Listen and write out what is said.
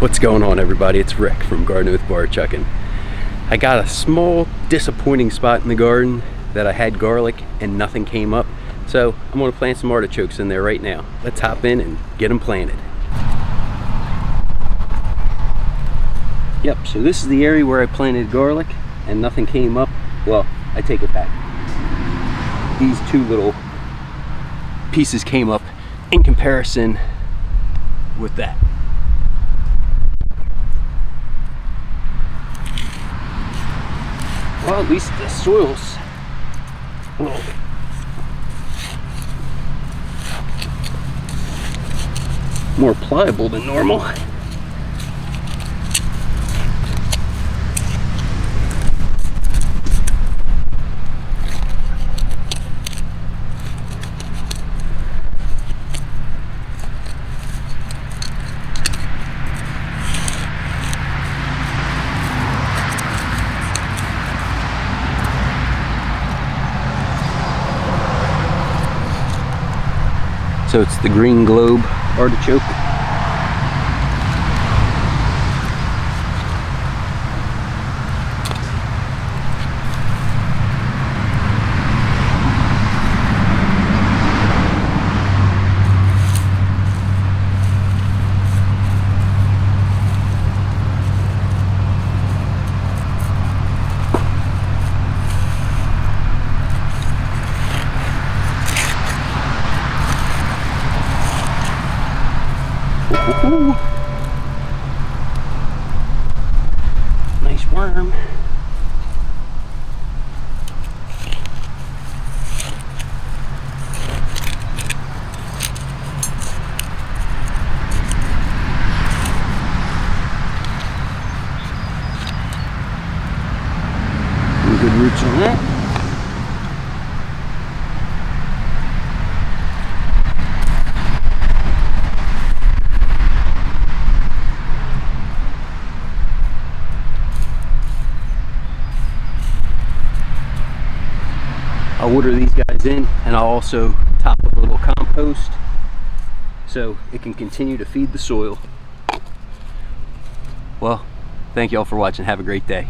What's going on, everybody? It's Rick from Gardening with Barchuckin. I got a small disappointing spot in the garden that I had garlic and nothing came up, so I'm going to plant some artichokes in there right now. Let's hop in and get them planted. Yep, so this is the area where I planted garlic and nothing came up. Well, I take it back. These two little pieces came up in comparison with that. Well, at least the soil's a little more pliable than normal. So it's the green globe artichoke. Ooh. Nice worm. Some good roots on that. I'll water these guys in, and I'll also top with a little compost so it can continue to feed the soil. Well, thank you all for watching. Have a great day.